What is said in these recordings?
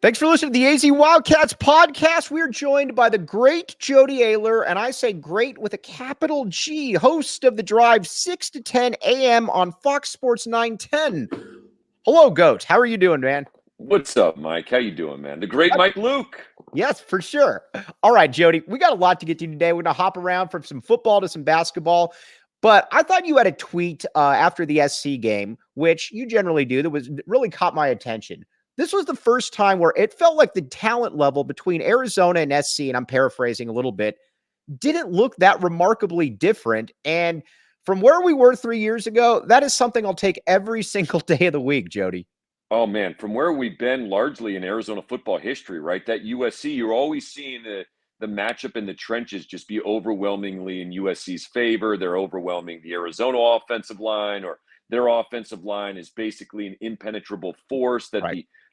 Thanks for listening to the AZ Wildcats podcast. We're joined by the great Jody Ayler, and I say great with a capital G, host of The Drive 6 to 10 a.m. on Fox Sports 910. Hello, Goat. How are you doing, man? What's up, Mike? How you doing, man? The great Mike Luke. Yes, for sure. All right, Jody, we got a lot to get to today. We're going to hop around from some football to some basketball, but I thought you had a tweet after the SC game, which you generally do, that was really caught my attention. This was the first time where it felt like the talent level between Arizona and SC, and I'm paraphrasing a little bit, didn't look that remarkably different. And from where we were 3 years ago, that is something I'll take every single day of the week, Jody. Oh, man, from where we've been largely in Arizona football history, right? That USC, you're always seeing the matchup in the trenches just be overwhelmingly in USC's favor. They're overwhelming the Arizona offensive line, or their offensive line is basically an impenetrable force that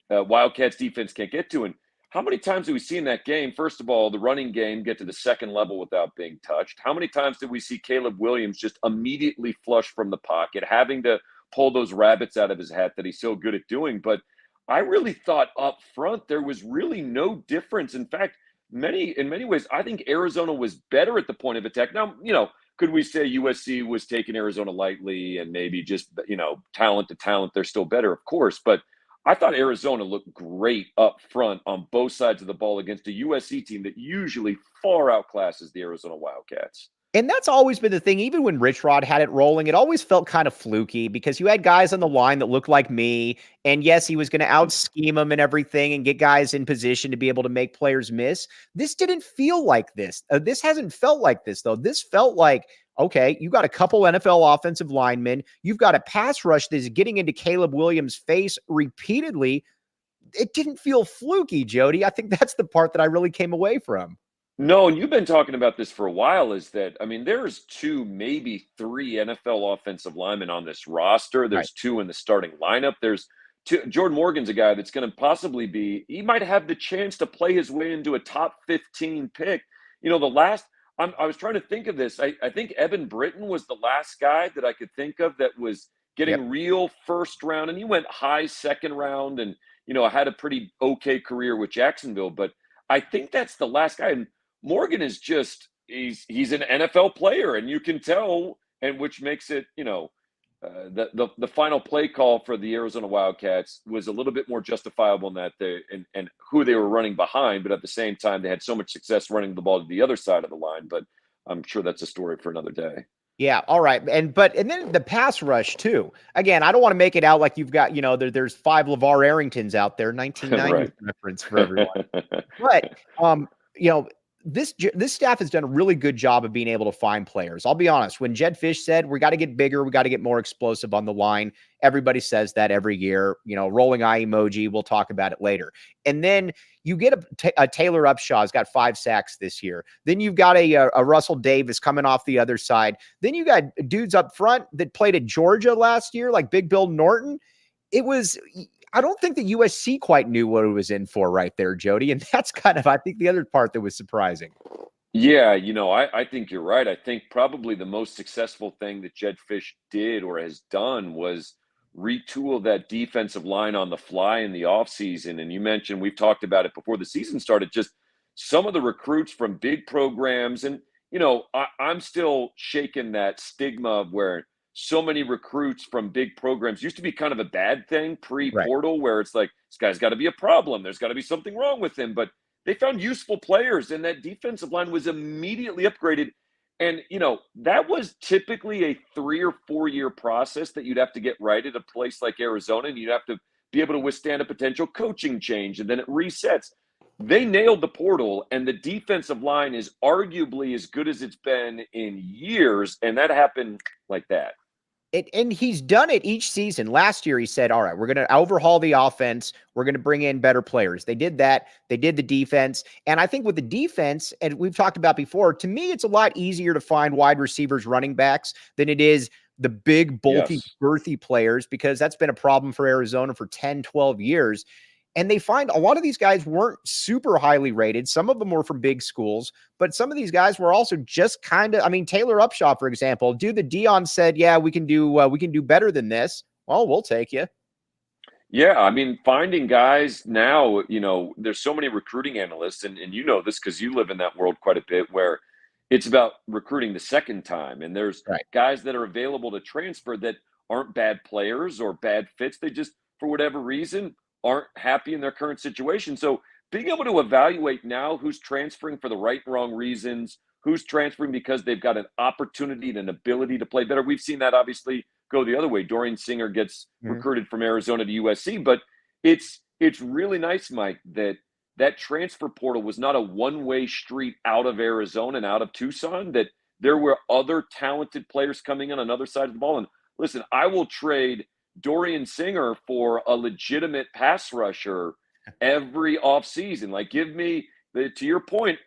the Wildcats defense can't get to. And how many times have we seen that game? First of all, the running game get to the second level without being touched. How many times did we see Caleb Williams just immediately flush from the pocket, having to pull those rabbits out of his hat that he's so good at doing? But I really thought up front there was really no difference. In fact, in many ways, I think Arizona was better at the point of attack. Now, could we say USC was taking Arizona lightly and maybe just, talent to talent, they're still better, of course. But I thought Arizona looked great up front on both sides of the ball against a USC team that usually far outclasses the Arizona Wildcats. And that's always been the thing. Even when Rich Rod had it rolling, it always felt kind of fluky because you had guys on the line that looked like me. And yes, he was going to out-scheme them and everything and get guys in position to be able to make players miss. This didn't feel like this. This hasn't felt like this, though. This felt like, okay, you got a couple NFL offensive linemen. You've got a pass rush that is getting into Caleb Williams' face repeatedly. It didn't feel fluky, Jody. I think that's the part that I really came away from. No, and you've been talking about this for a while, is that, there's 2, maybe 3 NFL offensive linemen on this roster. There's 2 in the starting lineup. There's 2. Jordan Morgan's a guy that's going to possibly he might have the chance to play his way into a top 15 pick. I was trying to think of this. I think Evan Britton was the last guy that I could think of that was getting real first round, and he went high second round and, had a pretty okay career with Jacksonville. But I think that's the last guy. And Morgan is he's an NFL player, and you can tell, and which makes it, the final play call for the Arizona Wildcats was a little bit more justifiable in that and who they were running behind, but at the same time, they had so much success running the ball to the other side of the line. But I'm sure that's a story for another day. Yeah. All right. And then the pass rush too. Again, I don't want to make it out like you've got, there's 5 LeVar Arringtons out there, 1990 reference for everyone. But, this staff has done a really good job of being able to find players. I'll be honest. When Jedd Fisch said, we got to get bigger, we got to get more explosive on the line, everybody says that every year, rolling eye emoji. We'll talk about it later. And then you get a Taylor Upshaw has got 5 sacks this year. Then you've got a Russell Davis coming off the other side. Then you got dudes up front that played at Georgia last year, like Big Bill Norton. I don't think the USC quite knew what it was in for right there, Jody. And that's kind of, I think, the other part that was surprising. Yeah, I think you're right. I think probably the most successful thing that Jedd Fisch did or has done was retool that defensive line on the fly in the offseason. And you mentioned, we've talked about it before the season started, just some of the recruits from big programs. And, I'm still shaking that stigma of where so many recruits from big programs used to be kind of a bad thing pre-portal, where it's like, this guy's got to be a problem. There's got to be something wrong with him. But they found useful players, and that defensive line was immediately upgraded. And, that was typically a 3 or 4 year process that you'd have to get right at a place like Arizona, and you'd have to be able to withstand a potential coaching change, and then it resets. they nailed the portal, and the defensive line is arguably as good as it's been in years, and that happened like that. And he's done it each season. Last year, he said, all right, we're going to overhaul the offense. We're going to bring in better players. They did that. They did the defense. And I think with the defense, and we've talked about before, to me, it's a lot easier to find wide receivers, running backs than it is the big, bulky, girthy players, because that's been a problem for Arizona for 10, 12 years. And they find a lot of these guys weren't super highly rated. Some of them were from big schools, but some of these guys were also just kind of, I mean, Taylor Upshaw, for example, Dion said, yeah, we can do better than this. Well, we'll take you. Yeah, I mean, finding guys now, there's so many recruiting analysts, and you know this because you live in that world quite a bit, where it's about recruiting the second time. And there's guys that are available to transfer that aren't bad players or bad fits. They just, for whatever reason, aren't happy in their current situation. So being able to evaluate now who's transferring for the right and wrong reasons, who's transferring because they've got an opportunity and an ability to play better. We've seen that obviously go the other way. Dorian Singer gets recruited from Arizona to USC, but it's really nice, Mike, that transfer portal was not a one-way street out of Arizona and out of Tucson, that there were other talented players coming in on the other side of the ball. And listen, I will trade Dorian Singer for a legitimate pass rusher every offseason. Like, give me to your point,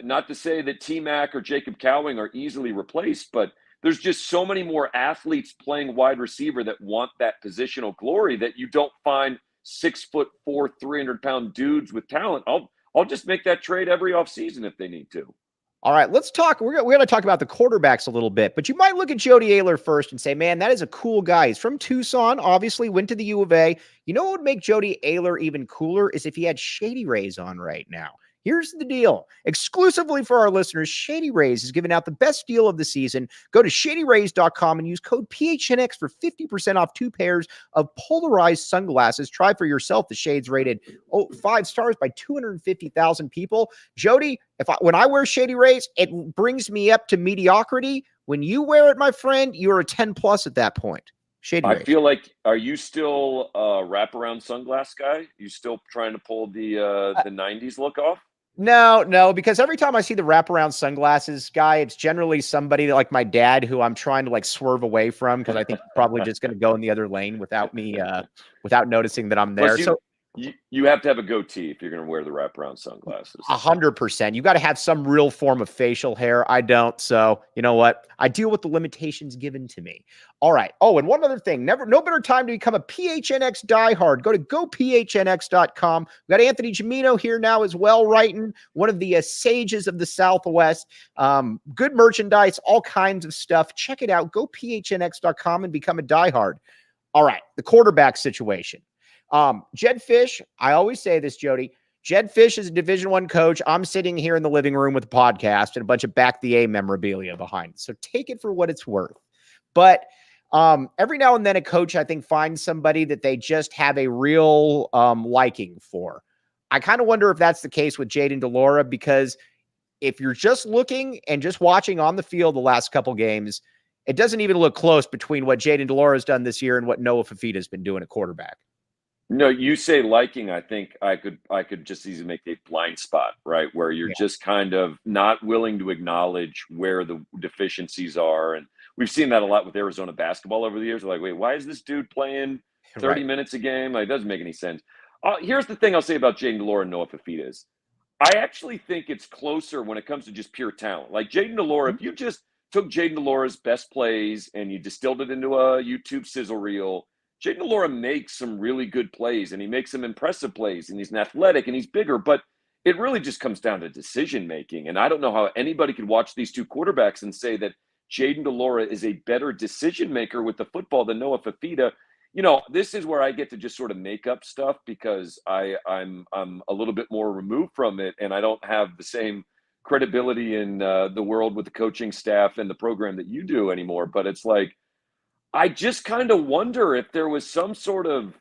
not to say that T-Mac or Jacob Cowing are easily replaced, but there's just so many more athletes playing wide receiver that want that positional glory that you don't find 6'4", 300-pound dudes with talent. I'll just make that trade every offseason if they need to. All right, let's talk. We're going to talk about the quarterbacks a little bit, but you might look at Jody Ayler first and say, man, that is a cool guy. He's from Tucson, obviously went to the U of A. You know what would make Jody Ayler even cooler is if he had Shady Rays on right now. Here's the deal. Exclusively for our listeners, Shady Rays is giving out the best deal of the season. Go to shadyrays.com and use code PHNX for 50% off 2 pairs of polarized sunglasses. Try for yourself the shades rated 5 stars by 250,000 people. Jody, when I wear Shady Rays, it brings me up to mediocrity. When you wear it, my friend, you're a 10 plus at that point. Shady Rays. I feel like, are you still a wraparound sunglass guy? You still trying to pull the 90s look off? No, because every time I see the wraparound sunglasses guy, it's generally somebody like my dad who I'm trying to like swerve away from because I think he's probably just going to go in the other lane without me, without noticing that I'm there. You have to have a goatee if you're going to wear the wraparound sunglasses. 100%. You got to have some real form of facial hair. I don't. So you know what? I deal with the limitations given to me. All right. Oh, and one other thing. No better time to become a PHNX diehard. Go to gophnx.com. We got Anthony Gimino here now as well, writing, one of the sages of the Southwest. Good merchandise, all kinds of stuff. Check it out. Go phnx.com and become a diehard. All right. The quarterback situation. Jedd Fisch, I always say this, Jody. Jedd Fisch is a Division I coach. I'm sitting here in the living room with a podcast and a bunch of Back the A memorabilia behind it. So take it for what it's worth. But every now and then a coach, I think, finds somebody that they just have a real liking for. I kind of wonder if that's the case with Jayden de Laura, because if you're just looking and just watching on the field the last couple games, it doesn't even look close between what Jayden de Laura has done this year and what Noah Fifita has been doing at quarterback. No, you say liking. I think I could just easily make a blind spot, right? Where you're just kind of not willing to acknowledge where the deficiencies are. And we've seen that a lot with Arizona basketball over the years. We're like, wait, why is this dude playing 30 minutes a game? Like, it doesn't make any sense. Here's the thing I'll say about Jayden de Laura and Noah Fifita is I actually think it's closer when it comes to just pure talent. Like Jayden de Laura, if you just took Jayden de Laura's best plays and you distilled it into a YouTube sizzle reel, Jayden de Laura makes some really good plays, and he makes some impressive plays, and he's an athletic, and he's bigger, but it really just comes down to decision-making. And I don't know how anybody could watch these two quarterbacks and say that Jayden de Laura is a better decision-maker with the football than Noah Fifita. You know, this is where I get to just sort of make up stuff because I'm a little bit more removed from it, and I don't have the same credibility in the world with the coaching staff and the program that you do anymore. But it's like, I just kind of wonder if there was some sort of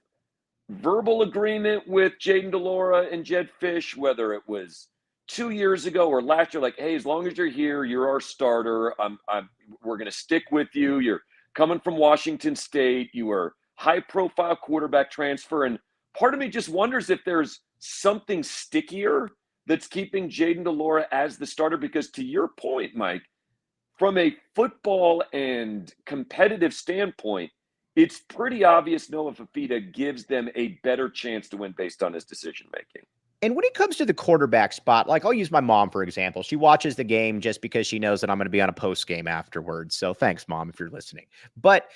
verbal agreement with Jayden de Laura and Jedd Fisch, whether it was 2 years ago or last year, like, hey, as long as you're here, you're our starter. We're going to stick with you. You're coming from Washington State. You were high-profile quarterback transfer. And part of me just wonders if there's something stickier that's keeping Jayden de Laura as the starter, because to your point, Mike, from a football and competitive standpoint, it's pretty obvious Noah Fifita gives them a better chance to win based on his decision making. And when it comes to the quarterback spot, like I'll use my mom, for example. She watches the game just because she knows that I'm going to be on a post game afterwards. So thanks, Mom, if you're listening. But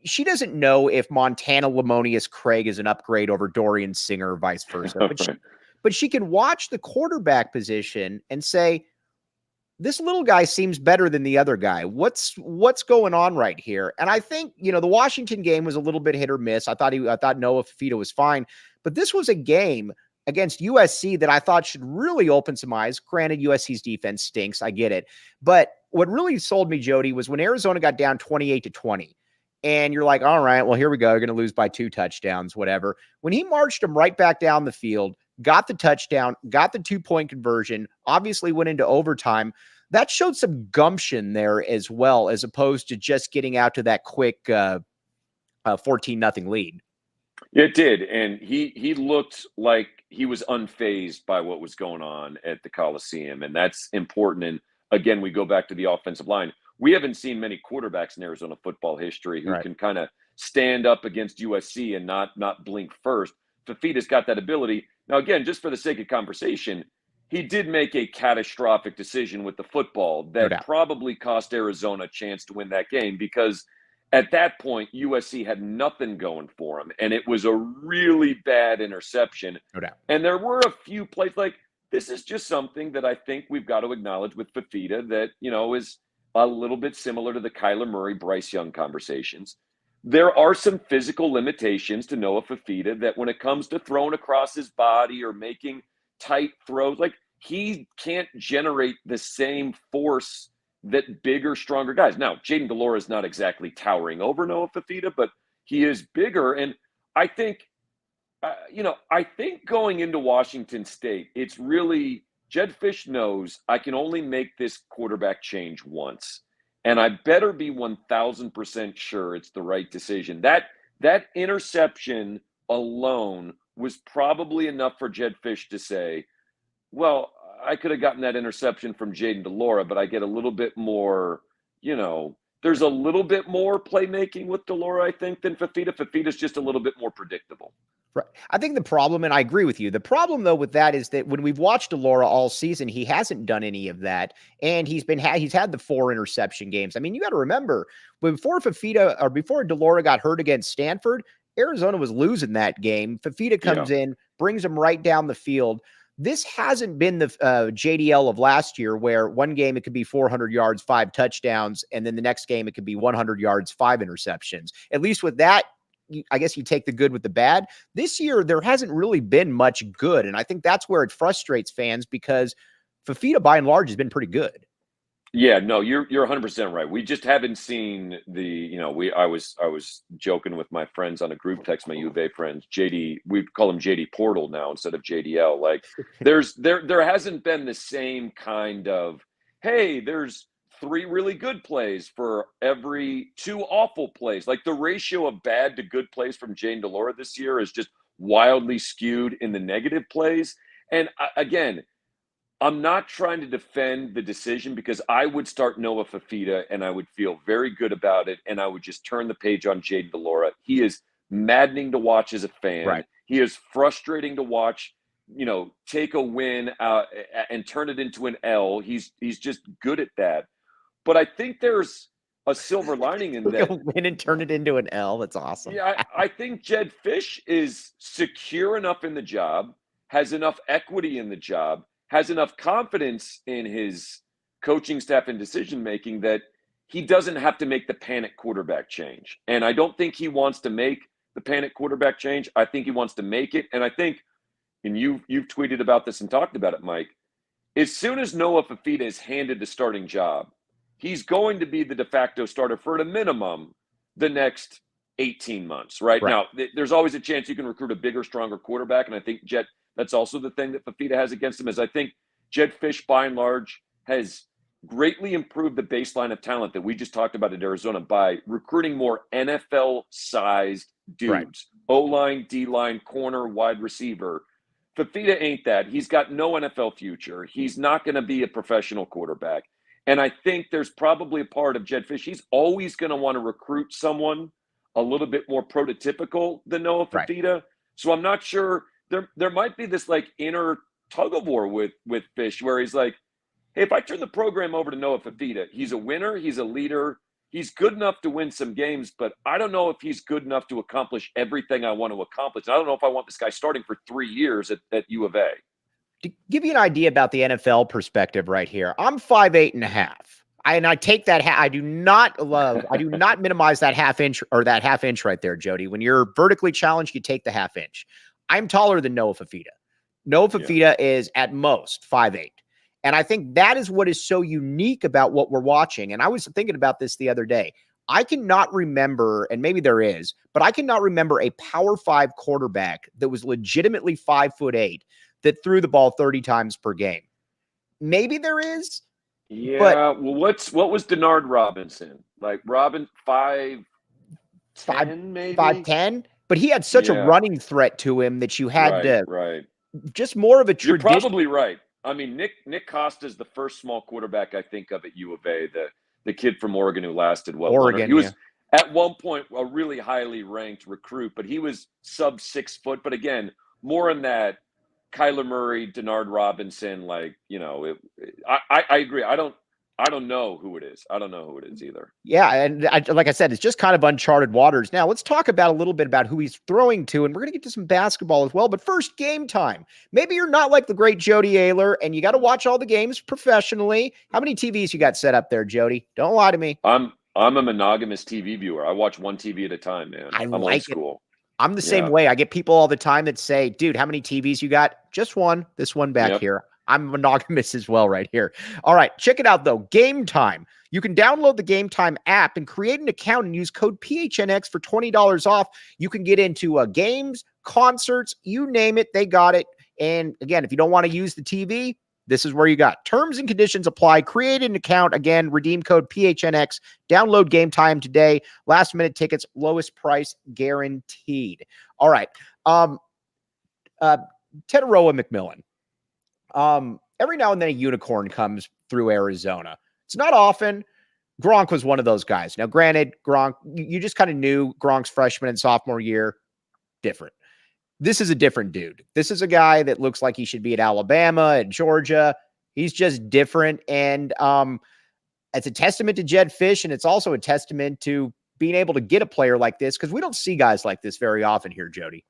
she doesn't know if Montana Lamonius Craig is an upgrade over Dorian Singer or vice versa. But she can watch the quarterback position and say, this little guy seems better than the other guy. What's going on right here? And I think, the Washington game was a little bit hit or miss. I thought Noah Fifita was fine, but this was a game against USC that I thought should really open some eyes. Granted, USC's defense stinks. I get it. But what really sold me, Jody, was when Arizona got down 28-20. And you're like, all right, well, here we go. You're going to lose by 2 touchdowns, whatever. When he marched them right back down the field, got the touchdown, got the 2-point conversion, obviously went into overtime, that showed some gumption there as well, as opposed to just getting out to that quick 14-0 lead. It did. And he looked like he was unfazed by what was going on at the Coliseum. And that's important. And again, we go back to the offensive line. We haven't seen many quarterbacks in Arizona football history who can kind of stand up against USC and not blink first. Fifita's got that ability. Now, again, just for the sake of conversation, he did make a catastrophic decision with the football that probably cost Arizona a chance to win that game, because at that point, USC had nothing going for him, and it was a really bad interception. And there were a few plays like this is just something that I think we've got to acknowledge with Fifita that, is a little bit similar to the Kyler Murray, Bryce Young conversations. There are some physical limitations to Noah Fifita that when it comes to throwing across his body or making tight throws, like he can't generate the same force that bigger, stronger guys. Now, Jayden de Laura is not exactly towering over Noah Fifita, but he is bigger. And I think, I think going into Washington State, it's really Jedd Fisch knows I can only make this quarterback change once. And I better be 1,000% sure it's the right decision. That interception alone was probably enough for Jedd Fisch to say, well, I could have gotten that interception from Jayden de Laura, but I get a little bit more, there's a little bit more playmaking with de Laura, I think, than Fifita. Fifita's just a little bit more predictable. Right. I think the problem, and I agree with you, the problem, though, with that is that when we've watched de Laura all season, he hasn't done any of that, and he's had the 4 interception games. I mean, you got to remember, before de Laura got hurt against Stanford, Arizona was losing that game. Fifita comes in, brings him right down the field. This hasn't been the JDL of last year, where one game it could be 400 yards, 5 touchdowns, and then the next game it could be 100 yards, 5 interceptions. At least with that, I guess you take the good with the bad. This year, there hasn't really been much good, and I think that's where it frustrates fans, because Fifita, by and large, has been pretty good. Yeah, no, you're 100% right. We just haven't seen the, I was joking with my friends on a group text, my U of A friends, JD, we call him JD Portal now instead of JDL. Like there hasn't been the same kind of, hey, there's 3 really good plays for every 2 awful plays. Like the ratio of bad to good plays from Jayden de Laura this year is just wildly skewed in the negative plays. And again, I'm not trying to defend the decision, because I would start Noah Fifita and I would feel very good about it. And I would just turn the page on Jayden de Laura. He is maddening to watch as a fan. Right. He is frustrating to watch, take a win and turn it into an L. He's just good at that. But I think there's a silver lining in that. Win and turn it into an L. That's awesome. Yeah, I think Jedd Fisch is secure enough in the job, has enough equity in the job, has enough confidence in his coaching staff and decision-making that he doesn't have to make the panic quarterback change. And I don't think he wants to make the panic quarterback change. I think he wants to make it. And I think, and you've tweeted about this and talked about it, Mike, as soon as Noah Fifita is handed the starting job, he's going to be the de facto starter for at a minimum the next 18 months, right? Now, there's always a chance you can recruit a bigger, stronger quarterback. And I think that's also the thing that Fifita has against him, is I think Jedd Fisch, by and large, has greatly improved the baseline of talent that we just talked about at Arizona by recruiting more NFL-sized dudes, O-line, D-line, corner, wide receiver. Fifita ain't that. He's got no NFL future. He's not going to be a professional quarterback. And I think there's probably a part of Jedd Fisch. He's always going to want to recruit someone a little bit more prototypical than Noah Right. Fifita. So I'm not sure. There might be this like inner tug of war with Fisch where he's like, hey, if I turn the program over to Noah Fifita, he's a winner, he's a leader, he's good enough to win some games, but I don't know if he's good enough to accomplish everything I want to accomplish. I don't know if I want this guy starting for 3 years at U of A. To give you an idea about the NFL perspective right here, I'm 5'8.5". I take that. I do not minimize that half inch right there, Jody. When you're vertically challenged, you take the half inch. I'm taller than Noah Fifita. Noah Fifita is at most 5'8". And I think that is what is so unique about what we're watching. And I was thinking about this the other day. I cannot remember, and maybe there is, but I cannot remember a Power 5 quarterback that was legitimately 5'8" that threw the ball 30 times per game. Maybe there is. Yeah. But well, what was Denard Robinson? Like Robin 5'10", maybe 5'10", but he had such a running threat to him that you had to just more of a tradition. You're probably right. I mean, Nick Costa's the first small quarterback I think of at U of A, the kid from Oregon who lasted Oregon. He was at one point a really highly ranked recruit, but he was sub 6 foot. But again, more in that Kyler Murray, Denard Robinson, like, you know, I agree. I don't know who it is. I don't know who it is either. Yeah, and like I said, it's just kind of uncharted waters. Now, let's talk about a little bit about who he's throwing to, and we're going to get to some basketball as well. But first, game time. Maybe you're not like the great Jody Ayler, and you got to watch all the games professionally. How many TVs you got set up there, Jody? Don't lie to me. I'm a monogamous TV viewer. I watch one TV at a time, man. I'm old school. I'm the same way. I get people all the time that say, dude, how many TVs you got? Just one. This one back here. I'm monogamous as well right here. All right, check it out, though. Game Time. You can download the Game Time app and create an account and use code PHNX for $20 off. You can get into games, concerts, you name it, they got it. And again, if you don't want to use the TV, this is where you got. Terms and conditions apply. Create an account. Again, redeem code PHNX. Download Game Time today. Last minute tickets, lowest price guaranteed. All right. Tetairoa McMillan. Every now and then a unicorn comes through Arizona. It's not often. Gronk was one of those guys. Now, granted, Gronk, you just kind of knew Gronk's freshman and sophomore year, different. This is a different dude. This is a guy that looks like he should be at Alabama, at Georgia. He's just different. And it's a testament to Jedd Fisch, and it's also a testament to being able to get a player like this, because we don't see guys like this very often here, Jody.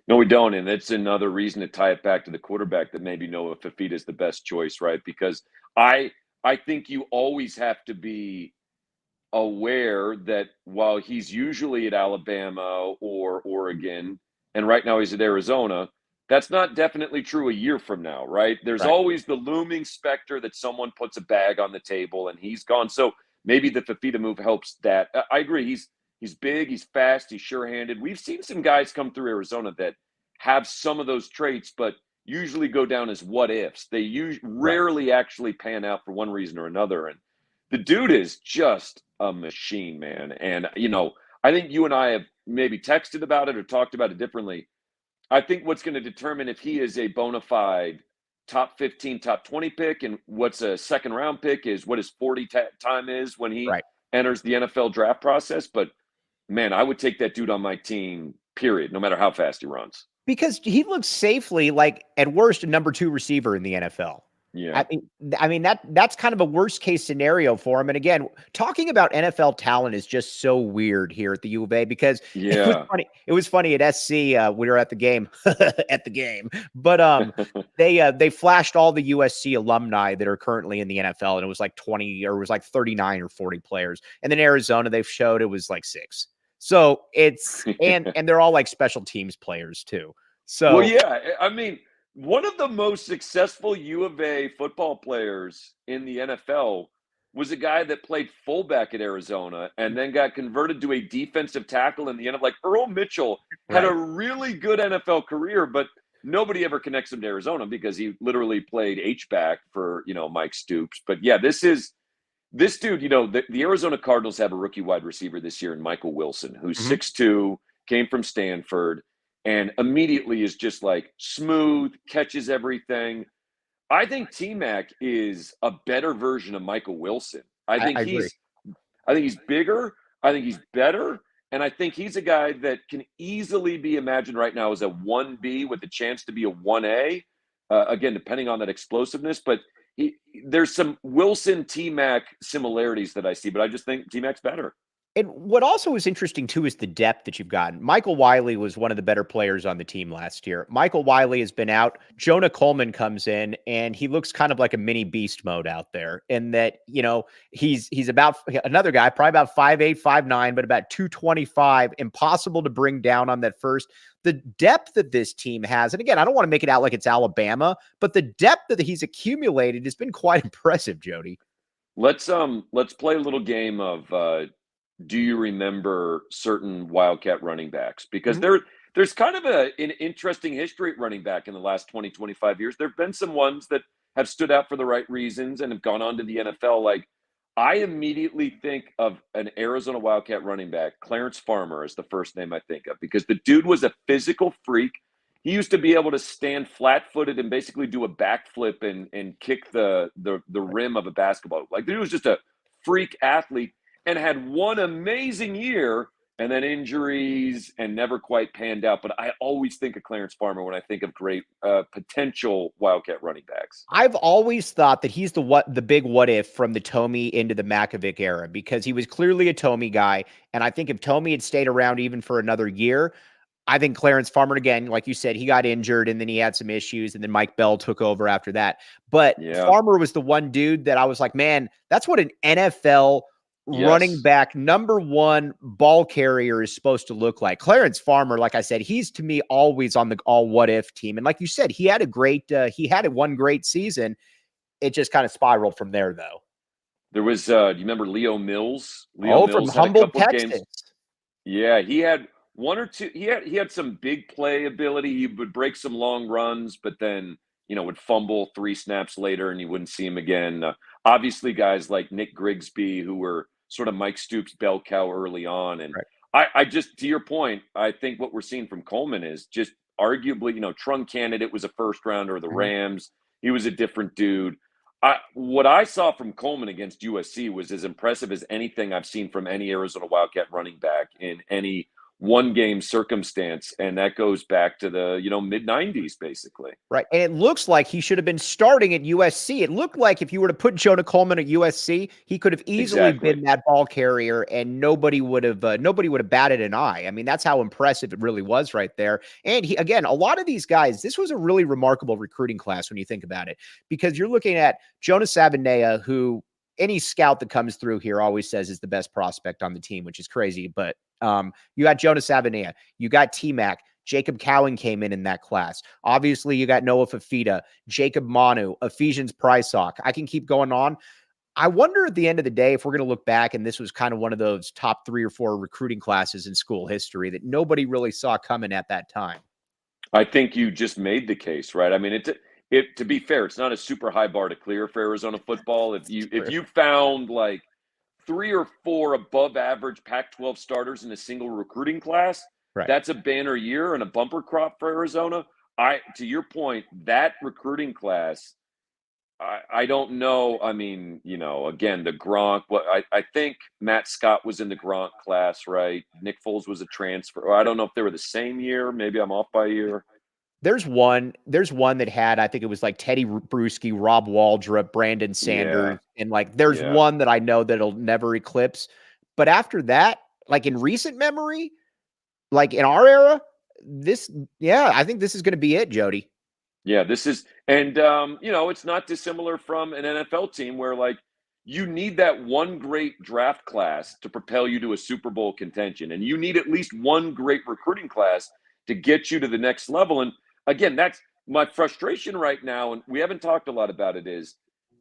No, we don't. And that's another reason to tie it back to the quarterback that maybe Noah Fifita is the best choice, right? Because I think you always have to be aware that while he's usually at Alabama or Oregon, and right now he's at Arizona, that's not definitely true a year from now, right? There's always the looming specter that someone puts a bag on the table and he's gone. So maybe the Fifita move helps that. I agree. He's big, he's fast, he's sure-handed. We've seen some guys come through Arizona that have some of those traits, but usually go down as what ifs. They rarely actually pan out for one reason or another. And the dude is just a machine, man. And, you know, I think you and I have maybe texted about it or talked about it differently. I think what's going to determine if he is a bona fide top 15, top 20 pick and what's a second round pick is what his 40 time is when he enters the NFL draft process. But man, I would take that dude on my team, period, no matter how fast he runs. Because he looks safely like, at worst, a number 2 receiver in the NFL. Yeah. I mean that's kind of a worst case scenario for him. And again, talking about NFL talent is just so weird here at the U of A, because it was funny at SC. We were at the game, but they flashed all the USC alumni that are currently in the NFL, and it was like 20, or it was like 39 or 40 players. And then Arizona, they've showed it was like 6. So it's and they're all like special teams players too. So well, yeah, I mean, one of the most successful U of A football players in the NFL was a guy that played fullback at Arizona and then got converted to a defensive tackle in the NFL. Like Earl Mitchell had a really good NFL career, but nobody ever connects him to Arizona because he literally played H-back for, you know, Mike Stoops. But yeah, this dude, you know, the Arizona Cardinals have a rookie wide receiver this year in Michael Wilson, who's 6'2", came from Stanford, and immediately is just like smooth, catches everything. I think T-Mac is a better version of Michael Wilson. I agree. I think he's bigger. I think he's better. And I think he's a guy that can easily be imagined right now as a 1B with the chance to be a 1A. Again, depending on that explosiveness. But there's some Wilson T-Mac similarities that I see, but I just think T-Mac's better. And what also is interesting, too, is the depth that you've gotten. Michael Wiley was one of the better players on the team last year. Michael Wiley has been out. Jonah Coleman comes in, and he looks kind of like a mini beast mode out there in that, he's about another guy, probably about 5'8", 5'9", but about 225, impossible to bring down on that first. The depth that this team has, and again, I don't want to make it out like it's Alabama, but the depth that he's accumulated has been quite impressive, Jody. Let's play a little game of do you remember certain Wildcat running backs? Because there's kind of an interesting history at running back in the last 20, 25 years. There have been some ones that have stood out for the right reasons and have gone on to the NFL. Like, I immediately think of an Arizona Wildcat running back, Clarence Farmer is the first name I think of, because the dude was a physical freak. He used to be able to stand flat-footed and basically do a backflip and kick the rim of a basketball. Like, the dude was just a freak athlete and had one amazing year, and then injuries and never quite panned out. But I always think of Clarence Farmer when I think of great potential Wildcat running backs. I've always thought that he's the big what if from the Tomey into the Makovic era, because he was clearly a Tomey guy. And I think if Tomey had stayed around even for another year, I think Clarence Farmer, again, like you said, he got injured and then he had some issues, and then Mike Bell took over after that. But Farmer was the one dude that I was like, man, that's what an NFL running back number one ball carrier is supposed to look like. Clarence Farmer, like I said, he's to me always on the all what if team. And like you said, he had one great season. It just kind of spiraled from there, though. There was, do you remember Leo Mills? Mills from Humboldt, Texas. Games. Yeah, he had one or two. He had some big play ability. He would break some long runs, but then would fumble 3 snaps later, and you wouldn't see him again. Obviously, guys like Nick Grigsby, who were sort of Mike Stoops' bell cow early on. And I just, to your point, I think what we're seeing from Coleman is just arguably, truncated. It was a first rounder of the Rams. He was a different dude. What I saw from Coleman against USC was as impressive as anything I've seen from any Arizona Wildcat running back in any one-game circumstance, and that goes back to the mid-90s, basically. Right, and it looks like he should have been starting at USC. It looked like if you were to put Jonah Coleman at USC, he could have easily been that ball carrier, and nobody would have batted an eye. I mean, that's how impressive it really was right there. And again, a lot of these guys, this was a really remarkable recruiting class when you think about it, because you're looking at Jonas Sabanea, who any scout that comes through here always says is the best prospect on the team, which is crazy, but you got Jonas Sabanea, you got T-Mac, Jacob Cowan came in that class. Obviously, you got Noah Fifita, Jacob Manu, Ephesians Prysock. I can keep going on. I wonder at the end of the day if we're going to look back and this was kind of one of those top 3 or 4 recruiting classes in school history that nobody really saw coming at that time. I think you just made the case, right? I mean, to be fair, it's not a super high bar to clear for Arizona football. If you found like 3 or 4 above average Pac-12 starters in a single recruiting class, that's a banner year and a bumper crop for Arizona. To your point, that recruiting class, I don't know. I mean, again, the Gronk. I think Matt Scott was in the Gronk class, right? Nick Foles was a transfer. I don't know if they were the same year. Maybe I'm off by a year. There's one that had, I think it was like Teddy Bruschi, Rob Waldrop, Brandon Sanders. And there's one that I know that'll never eclipse. But after that, like in recent memory, like in our era, I think this is going to be it, Jody. Yeah, this is, and it's not dissimilar from an NFL team where you need that one great draft class to propel you to a Super Bowl contention. And you need at least one great recruiting class to get you to the next level. And again, that's my frustration right now, and we haven't talked a lot about it, is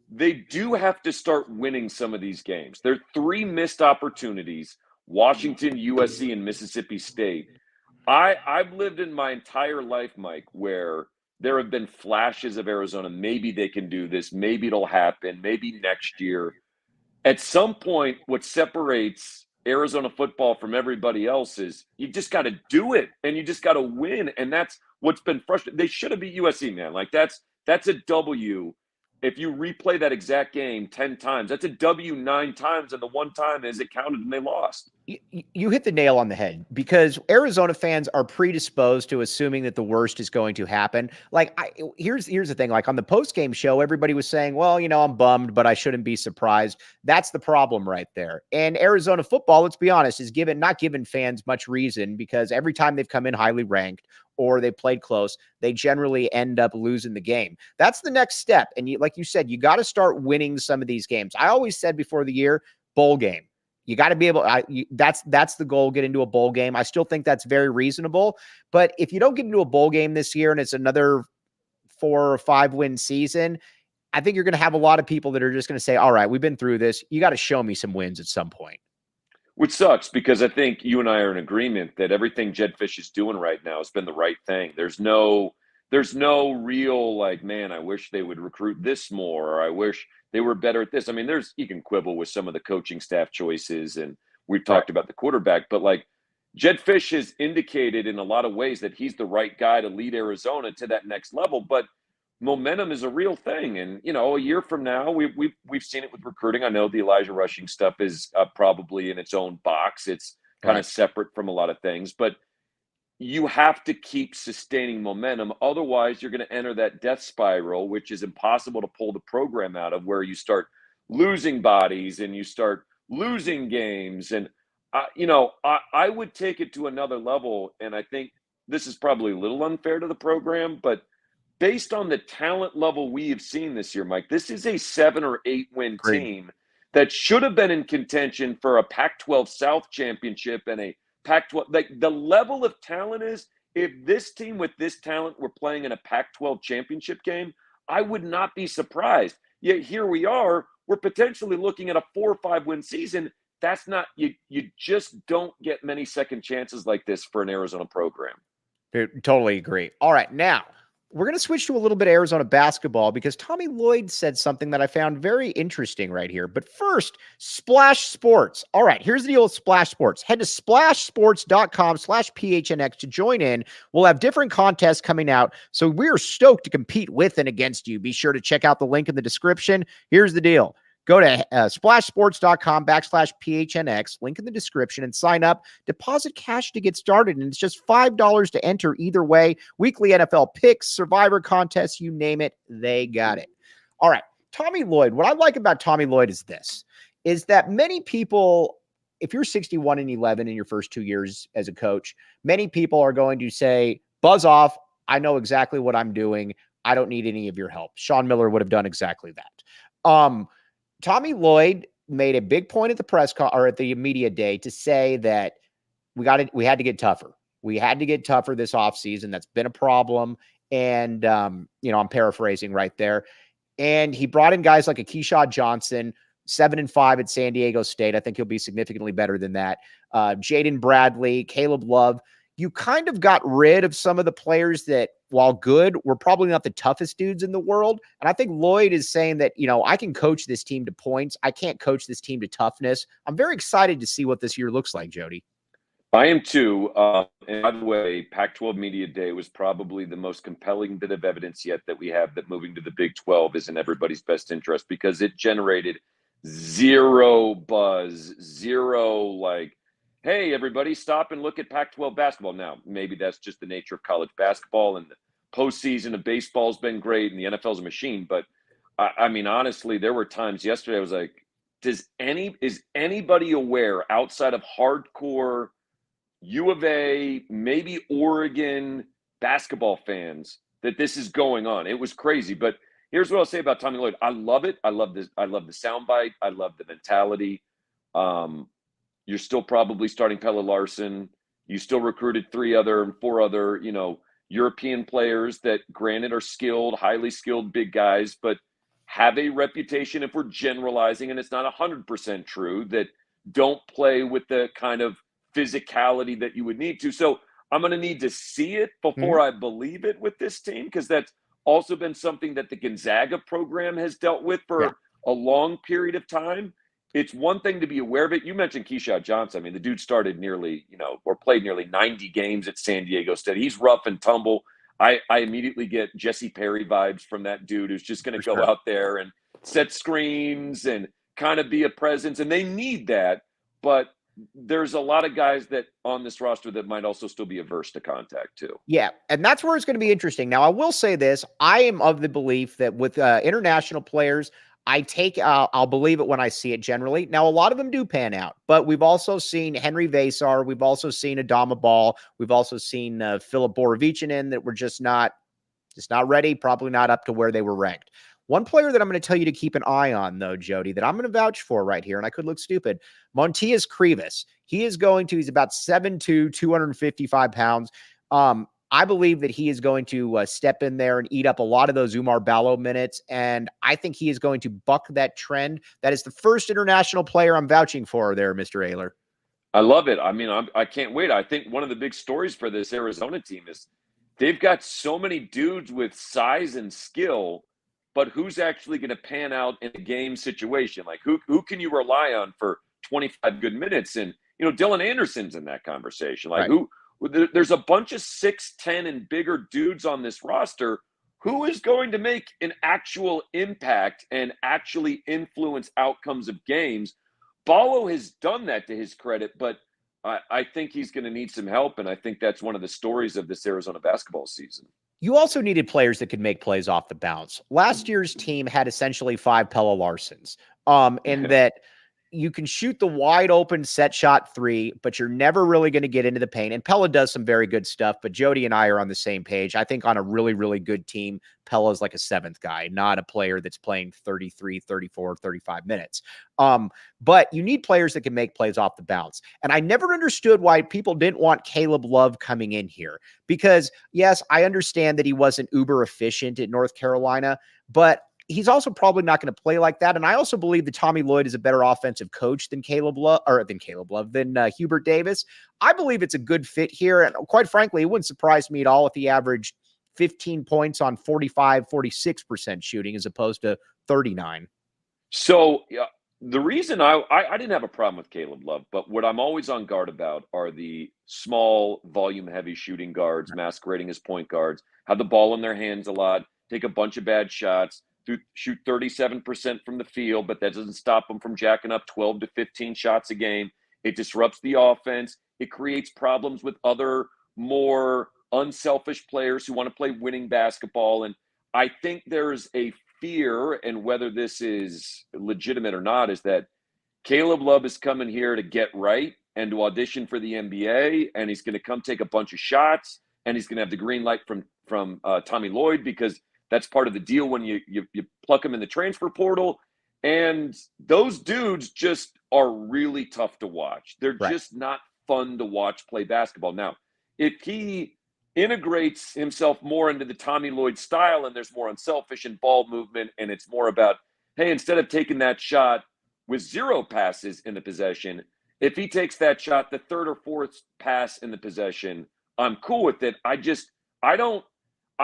they do have to start winning some of these games. There are 3 missed opportunities: Washington, USC, and Mississippi State. I've lived in my entire life, Mike, where there have been flashes of Arizona. Maybe they can do this. Maybe it'll happen. Maybe next year. At some point, what separates Arizona football from everybody else is you just got to do it and you just got to win. And that's what's been frustrating. They should have beat USC, man. Like that's a W. If you replay that exact game 10 times, that's a W 9 times. And the one time is it counted and they lost. You hit the nail on the head because Arizona fans are predisposed to assuming that the worst is going to happen. Like, here's the thing. Like on the post-game show, everybody was saying, well, I'm bummed, but I shouldn't be surprised. That's the problem right there. And Arizona football, let's be honest, is not given fans much reason because every time they've come in highly ranked or they played close, they generally end up losing the game. That's the next step. And like you said, you got to start winning some of these games. I always said before the year, bowl game. You got to be able, that's the goal, get into a bowl game. I still think that's very reasonable. But if you don't get into a bowl game this year and it's another 4 or 5 win season, I think you're going to have a lot of people that are just going to say, all right, we've been through this. You got to show me some wins at some point. Which sucks because I think you and I are in agreement that everything Jedd Fisch is doing right now has been the right thing. There's no real like, man, I wish they would recruit this more, or I wish they were better at this. I mean, you can quibble with some of the coaching staff choices, and we've talked about the quarterback, but like Jedd Fisch has indicated in a lot of ways that he's the right guy to lead Arizona to that next level. But momentum is a real thing, and a year from now, we've seen it with recruiting. I know the Elijah Rushing stuff is probably in its own box. It's kind of separate from a lot of things, but you have to keep sustaining momentum. Otherwise, you're going to enter that death spiral, which is impossible to pull the program out of, where you start losing bodies and you start losing games. And, I would take it to another level. And I think this is probably a little unfair to the program, but based on the talent level we have seen this year, Mike, this is a 7 or 8 win team that should have been in contention for a Pac-12 South championship and a Pac-12, like the level of talent is, if this team with this talent were playing in a Pac-12 championship game, I would not be surprised. Yet here we are, we're potentially looking at a 4 or 5 win season. That's not, you just don't get many second chances like this for an Arizona program. Totally agree. All right, now we're going to switch to a little bit of Arizona basketball because Tommy Lloyd said something that I found very interesting right here. But first, Splash Sports. All right, here's the deal with Splash Sports. Head to splashsports.com/PHNX to join in. We'll have different contests coming out, so we're stoked to compete with and against you. Be sure to check out the link in the description. Here's the deal. Go to splashsports.com/PHNX, link in the description, and sign up. Deposit cash to get started, and it's just $5 to enter either way. Weekly NFL picks, Survivor contests, you name it, they got it. All right, Tommy Lloyd. What I like about Tommy Lloyd is that many people, if you're 61-11 in your first 2 years as a coach, many people are going to say, buzz off, I know exactly what I'm doing. I don't need any of your help. Sean Miller would have done exactly that. Tommy Lloyd made a big point at the media day to say that we had to get tougher. We had to get tougher this offseason. That's been a problem. And, I'm paraphrasing right there. And he brought in guys like a Keyshawn Johnson, 7-5 at San Diego State. I think he'll be significantly better than that. Jaden Bradley, Caleb Love. You kind of got rid of some of the players that, while good, were probably not the toughest dudes in the world. And I think Lloyd is saying that, I can coach this team to points. I can't coach this team to toughness. I'm very excited to see what this year looks like, Jody. I am too. And by the way, Pac-12 Media Day was probably the most compelling bit of evidence yet that we have that moving to the Big 12 is in everybody's best interest, because it generated zero buzz, zero like, hey, everybody, stop and look at Pac-12 basketball. Now, maybe that's just the nature of college basketball, and the postseason of baseball has been great, and the NFL's a machine. But, I mean, honestly, there were times yesterday I was like, is anybody aware outside of hardcore U of A, maybe Oregon basketball fans, that this is going on? It was crazy. But here's what I'll say about Tommy Lloyd. I love it. I love this. I love the soundbite. I love the mentality. You're still probably starting Pelle Larsson. You still recruited 4 other, European players that, granted, are skilled, highly skilled big guys, but have a reputation, if we're generalizing, and it's not 100% true, that don't play with the kind of physicality that you would need to. So I'm going to need to see it before I believe it with this team, because that's also been something that the Gonzaga program has dealt with for a long period of time. it's one thing to be aware of it. You mentioned Keyshawn Johnson. I mean, the dude started nearly, or played nearly 90 games at San Diego State. He's rough and tumble. I immediately get Jesse Perry vibes from that dude who's just going to go out there and set screens and kind of be a presence. And they need that. But there's a lot of guys that on this roster that might also still be averse to contact too. Yeah, and that's where it's going to be interesting. Now, I will say this. I am of the belief that with international players, I'll believe it when I see it generally. Now, a lot of them do pan out, but we've also seen Henry Vasar. We've also seen Adama Ball. We've also seen Filip Borovichinen that were just not ready, probably not up to where they were ranked. One player that I'm going to tell you to keep an eye on, though, Jody, that I'm going to vouch for right here, and I could look stupid, Montias Krivas. He's about 7'2", 255 pounds. I believe that he is going to step in there and eat up a lot of those Umar Ballo minutes, and I think he is going to buck that trend. That is the first international player I'm vouching for there, Mr. Ayler. I love it. I mean, I can't wait. I think one of the big stories for this Arizona team is they've got so many dudes with size and skill, but who's actually going to pan out in a game situation? Like who can you rely on for 25 good minutes? And, Dylan Anderson's in that conversation. Like there's a bunch of 6'10" and bigger dudes on this roster. Who is going to make an actual impact and actually influence outcomes of games? Ballo has done that to his credit, but I think he's going to need some help. And I think that's one of the stories of this Arizona basketball season. You also needed players that could make plays off the bounce. Last year's team had essentially 5 Pelle Larsons, in that you can shoot the wide open set shot 3, but you're never really going to get into the paint. And Pelle does some very good stuff, but Jody and I are on the same page. I think on a really, really good team, Pelle is like a 7th guy, not a player that's playing 33, 34, 35 minutes. But you need players that can make plays off the bounce. And I never understood why people didn't want Caleb Love coming in here, because yes, I understand that he wasn't uber efficient at North Carolina, but he's also probably not going to play like that. And I also believe that Tommy Lloyd is a better offensive coach than than Hubert Davis. I believe it's a good fit here. And quite frankly, it wouldn't surprise me at all if he averaged 15 points on 46% shooting as opposed to 39. So the reason I didn't have a problem with Caleb Love, but what I'm always on guard about are the small volume heavy shooting guards masquerading as point guards, have the ball in their hands a lot, take a bunch of bad shots, shoot 37% from the field, but that doesn't stop them from jacking up 12 to 15 shots a game. It disrupts the offense. It creates problems with other more unselfish players who want to play winning basketball. And I think there's a fear, and whether this is legitimate or not, is that Caleb Love is coming here to get right and to audition for the NBA, and he's going to come take a bunch of shots, and he's going to have the green light from Tommy Lloyd, because that's part of the deal when you pluck them in the transfer portal. And those dudes just are really tough to watch. They're just not fun to watch play basketball. Now, if he integrates himself more into the Tommy Lloyd style and there's more unselfish and ball movement, and it's more about, hey, instead of taking that shot with 0 passes in the possession, if he takes that shot, the 3rd or 4th pass in the possession, I'm cool with it. I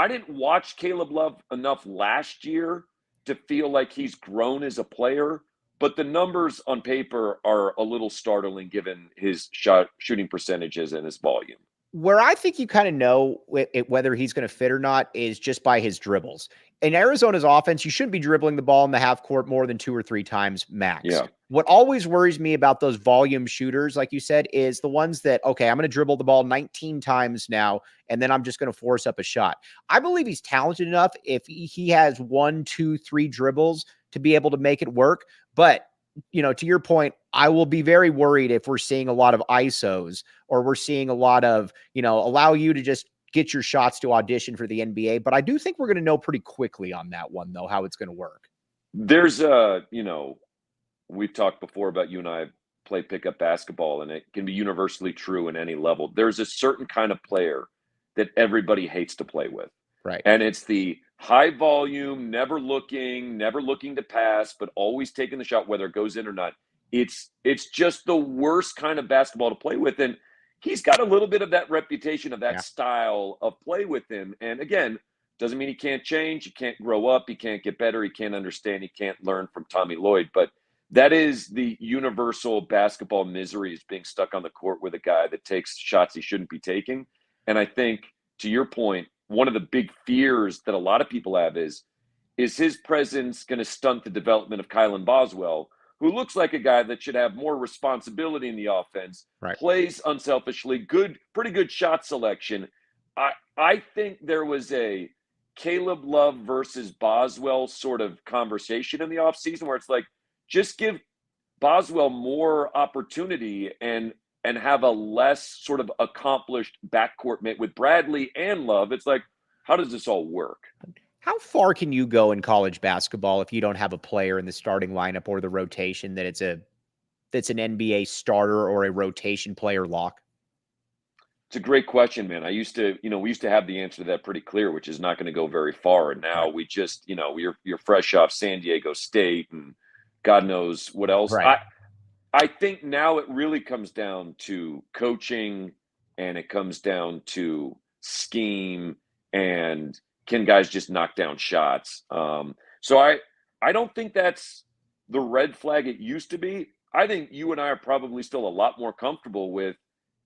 didn't watch Caleb Love enough last year to feel like he's grown as a player, but the numbers on paper are a little startling given his shooting percentages and his volume. Where I think you kind of know whether he's going to fit or not is just by his dribbles. In Arizona's offense, you shouldn't be dribbling the ball in the half court more than 2 or 3 times max. Yeah. What always worries me about those volume shooters, like you said, is the ones that, okay, I'm going to dribble the ball 19 times now, and then I'm just going to force up a shot. I believe he's talented enough if he has 1, 2, 3 dribbles to be able to make it work. But to your point, I will be very worried if we're seeing a lot of ISOs, or we're seeing a lot of, allow you to just get your shots to audition for the NBA. But I do think we're going to know pretty quickly on that one, though, how it's going to work. There's we've talked before about, you and I play pickup basketball, and it can be universally true in any level. There's a certain kind of player that everybody hates to play with. Right. And it's the high volume, never looking to pass, but always taking the shot, whether it goes in or not. It's just the worst kind of basketball to play with. And he's got a little bit of that reputation of that style of play with him. And again, doesn't mean he can't change. He can't grow up. He can't get better. He can't understand. He can't learn from Tommy Lloyd. But that is the universal basketball misery, is being stuck on the court with a guy that takes shots he shouldn't be taking. And I think, to your point, one of the big fears that a lot of people have is his presence going to stunt the development of Kylan Boswell, who looks like a guy that should have more responsibility in the offense, Right. plays unselfishly, pretty good shot selection. I think there was a Caleb Love versus Boswell sort of conversation in the offseason where it's like, just give Boswell more opportunity and have a less sort of accomplished backcourt mate with Bradley and Love. It's like, how does this all work? How far can you go in college basketball if you don't have a player in the starting lineup or the rotation that's an NBA starter or a rotation player lock? It's a great question, man. We used to have the answer to that pretty clear, which is not going to go very far. And now we just, you're fresh off San Diego State and God knows what else. Right. I think now it really comes down to coaching, and it comes down to scheme, and can guys just knock down shots? So I don't think that's the red flag it used to be. I think you and I are probably still a lot more comfortable with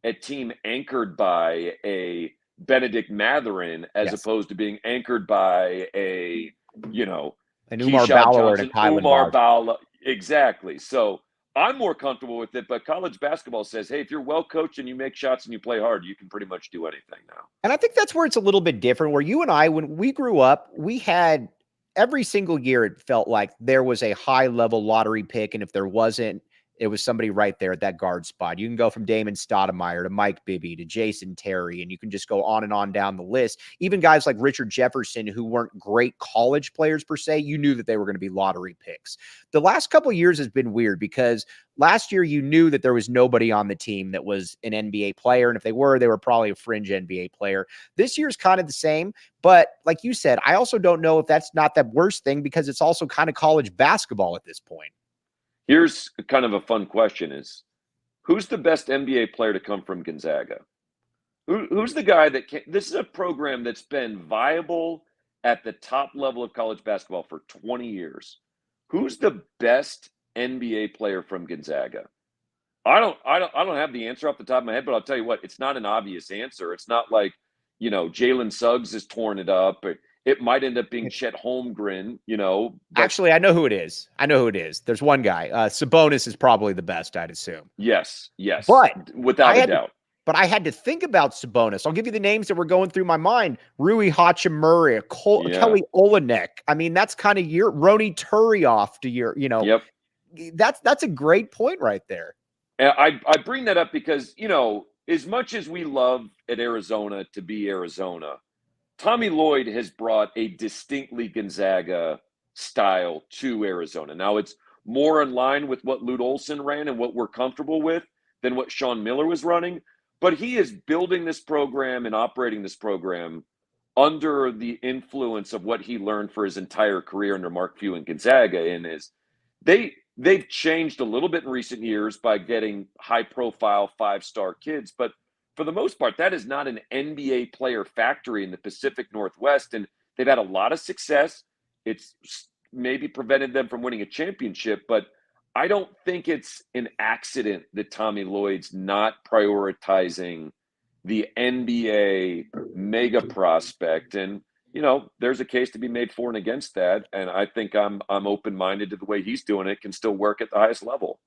a team anchored by a Benedict Mathurin as opposed to being anchored by an Umar Balla and a Kylan Boswell. Exactly. So I'm more comfortable with it, but college basketball says, hey, if you're well coached and you make shots and you play hard, you can pretty much do anything now. And I think that's where it's a little bit different, where you and I, when we grew up, we had every single year, it felt like there was a high level lottery pick. And if there wasn't, it was somebody right there at that guard spot. You can go from Damon Stoudemire to Mike Bibby to Jason Terry, and you can just go on and on down the list. Even guys like Richard Jefferson, who weren't great college players per se, you knew that they were going to be lottery picks. The last couple of years has been weird because last year you knew that there was nobody on the team that was an NBA player. And if they were probably a fringe NBA player. This year's kind of the same. But like you said, I also don't know if that's not the worst thing, because it's also kind of college basketball at this point. Here's kind of a fun question: is who's the best NBA player to come from Gonzaga? Who's the guy that can? This is a program that's been viable at the top level of college basketball for 20 years. Who's the best NBA player from Gonzaga? I don't have the answer off the top of my head, but I'll tell you what, it's not an obvious answer. It's not like, Jalen Suggs has torn it up. It might end up being Chet Holmgren, Actually, I know who it is. There's one guy. Sabonis is probably the best, I'd assume. Yes. But without a doubt. But I had to think about Sabonis. I'll give you the names that were going through my mind. Rui Hachimura, Kelly Olynyk. I mean, that's kind of Roni Turioff to Yep. That's a great point right there. And I bring that up because, as much as we love at Arizona to be Arizona, Tommy Lloyd has brought a distinctly Gonzaga style to Arizona. Now, it's more in line with what Lute Olson ran and what we're comfortable with than what Sean Miller was running. But he is building this program and operating this program under the influence of what he learned for his entire career under Mark Few and Gonzaga. And they've changed a little bit in recent years by getting high-profile five-star kids, but for the most part, that is not an NBA player factory in the Pacific Northwest, and they've had a lot of success. It's maybe prevented them from winning a championship, but I don't think it's an accident that Tommy Lloyd's not prioritizing the NBA mega prospect. And, there's a case to be made for and against that, and I think I'm open-minded to the way he's doing it, can still work at the highest level.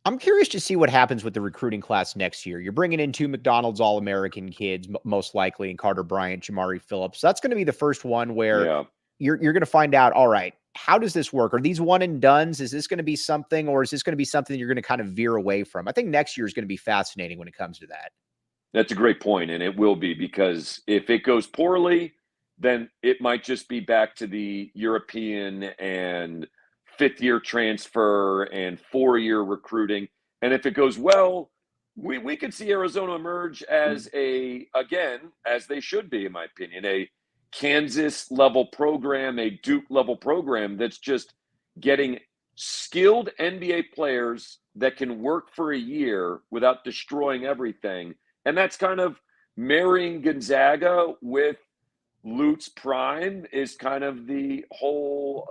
I'm curious to see what happens with the recruiting class next year. You're bringing in 2 McDonald's All-American kids, most likely, and Carter Bryant, Jamari Phillips. That's going to be the first one where you're going to find out, all right, how does this work? Are these one and dones? Is this going to be something, or is this going to be something you're going to kind of veer away from? I think next year is going to be fascinating when it comes to that. That's a great point, and it will be, because if it goes poorly, then it might just be back to the European and fifth-year transfer and 4-year recruiting. And if it goes well, we could see Arizona emerge as as they should be, in my opinion, a Kansas-level program, a Duke-level program that's just getting skilled NBA players that can work for a year without destroying everything. And that's kind of marrying Gonzaga with Lute's prime is kind of the whole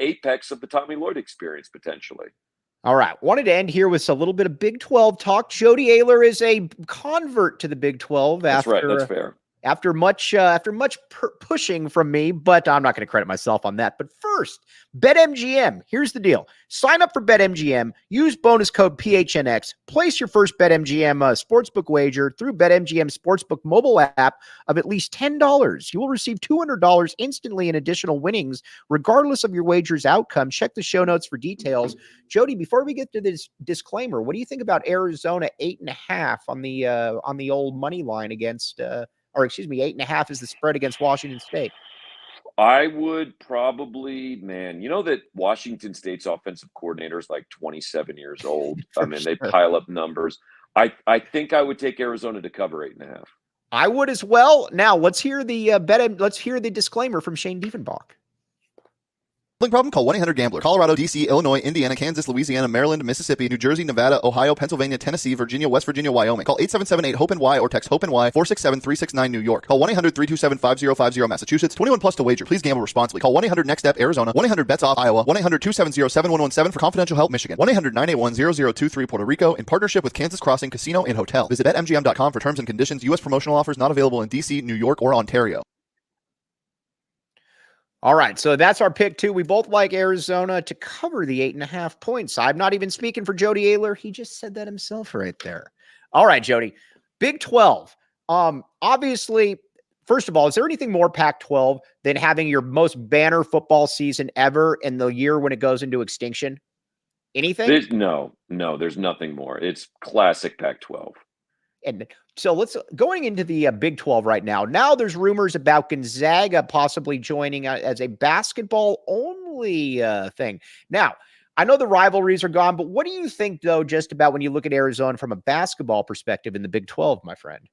apex of the Tommy Lloyd experience, potentially. All right. Wanted to end here with a little bit of Big 12 talk. Jody Ayler is a convert to the Big 12 That's right. That's fair. After much pushing from me, but I'm not going to credit myself on that. But first, BetMGM. Here's the deal. Sign up for BetMGM. Use bonus code PHNX. Place your first BetMGM sportsbook wager through BetMGM Sportsbook mobile app of at least $10. You will receive $200 instantly in additional winnings, regardless of your wager's outcome. Check the show notes for details. Jody, before we get to this disclaimer, what do you think about Arizona 8.5 on the old money line against 8.5 is the spread against Washington State? I would probably, man, you know that Washington State's offensive coordinator is like 27 years old. I mean, they pile up numbers. I think I would take Arizona to cover 8.5. I would as well. Now let's hear the let's hear the disclaimer from Shane Diefenbach. Problem? Call 1-800-GAMBLER. Colorado, D.C., Illinois, Indiana, Kansas, Louisiana, Maryland, Mississippi, New Jersey, Nevada, Ohio, Pennsylvania, Tennessee, Virginia, West Virginia, Wyoming. Call 877-8-HOPENY or text HOPENY 467-369 New York. Call 1-800-327-5050 Massachusetts. 21 plus to wager. Please gamble responsibly. Call 1-800-NEXT-STEP Arizona. 1-800-BETS-OFF Iowa. 1-800-270-7117 for confidential help Michigan. 1-800-981-0023 Puerto Rico in partnership with Kansas Crossing Casino and Hotel. Visit BetMGM.com for terms and conditions. U.S. promotional offers not available in D.C., New York, or Ontario. All right, so that's our pick too. We both like Arizona to cover the 8.5 points. I'm not even speaking for Jody Ayler. He just said that himself right there. All right, Jody. Big 12. Obviously, first of all, is there anything more Pac-12 than having your most banner football season ever in the year when it goes into extinction? Anything? No, there's nothing more. It's classic Pac-12. And so going into the Big 12 right now. Now there's rumors about Gonzaga possibly joining as a basketball only thing. Now, I know the rivalries are gone, but what do you think though, just about when you look at Arizona from a basketball perspective in the Big 12, my friend?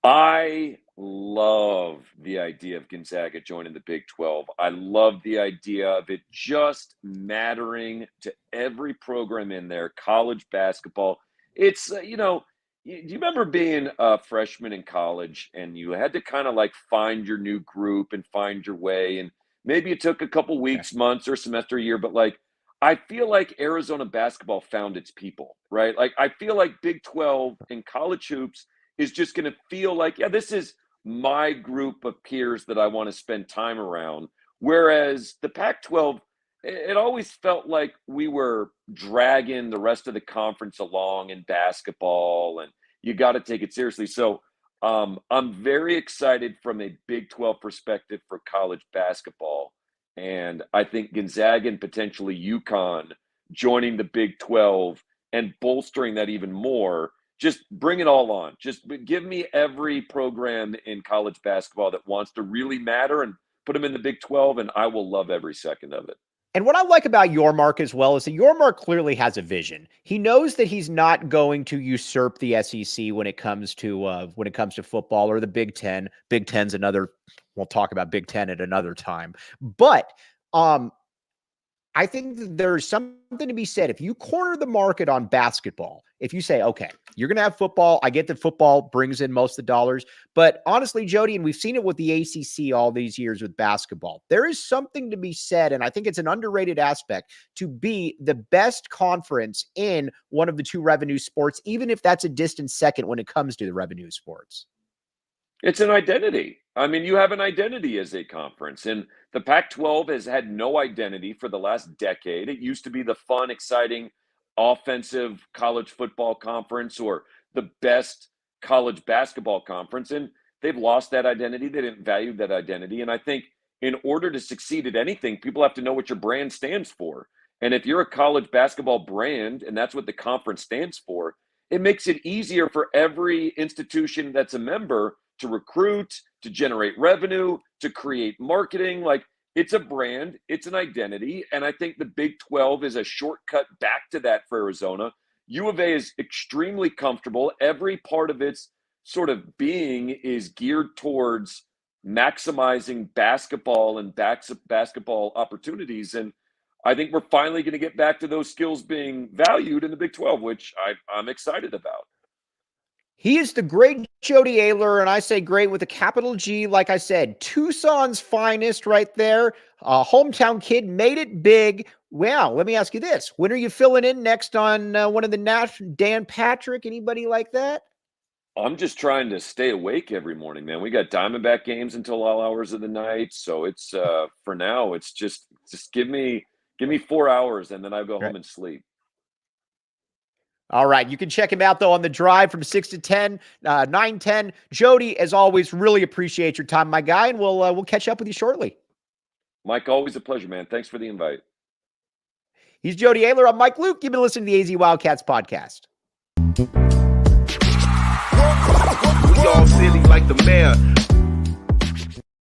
I love the idea of Gonzaga joining the Big 12. I love the idea of it just mattering to every program in there, college basketball. It's, do you remember being a freshman in college and you had to kind of like find your new group and find your way? And maybe it took a couple weeks, months, or a semester, a year, but like, I feel like Arizona basketball found its people, right? Like, I feel like Big 12 and college hoops is just going to feel like, yeah, this is my group of peers that I want to spend time around. Whereas the Pac-12, it always felt like we were dragging the rest of the conference along in basketball, and you got to take it seriously. So I'm very excited from a Big 12 perspective for college basketball. And I think Gonzaga and potentially UConn joining the Big 12 and bolstering that even more, just bring it all on. Just give me every program in college basketball that wants to really matter and put them in the Big 12, and I will love every second of it. And what I like about Yormark as well is that Yormark clearly has a vision. He knows that he's not going to usurp the SEC when it comes to football or the Big Ten. Big Ten's another. We'll talk about Big Ten at another time. But I think that there's something to be said. If you corner the market on basketball, if you say, okay, you're going to have football. I get that football brings in most of the dollars. But honestly, Jody, and we've seen it with the ACC all these years with basketball, there is something to be said, and I think it's an underrated aspect, to be the best conference in one of the two revenue sports, even if that's a distant second when it comes to the revenue sports. It's an identity. I mean, you have an identity as a conference, and the Pac-12 has had no identity for the last decade. It used to be the fun, exciting, offensive college football conference or the best college basketball conference, and they've lost that identity. They didn't value that identity, and I think in order to succeed at anything, people have to know what your brand stands for. And if you're a college basketball brand, and that's what the conference stands for, it makes it easier for every institution that's a member to recruit, to generate revenue, to create marketing. Like, it's a brand, it's an identity. And I think the Big 12 is a shortcut back to that for Arizona. U of A is extremely comfortable. Every part of its sort of being is geared towards maximizing basketball and basketball opportunities. And I think we're finally going to get back to those skills being valued in the Big 12, which I'm excited about. He is the great Jody Ayler, and I say great with a capital G. Like I said, Tucson's finest right there. Hometown kid, made it big, Well, let me ask you this. When are you filling in next on one of the national, Dan Patrick, anybody like that? I'm just trying to stay awake every morning, man. We got Diamondback games until all hours of the night. So it's, for now, it's just give me 4 hours and then I go home and sleep. All right. You can check him out, though, on the drive from 6 to 10, 9, 10. Jody, as always, really appreciate your time, my guy, and we'll catch up with you shortly. Mike, always a pleasure, man. Thanks for the invite. He's Jody Ayler. I'm Mike Luke. You've been listening to the AZ Wildcats podcast. We all silly like the mayor.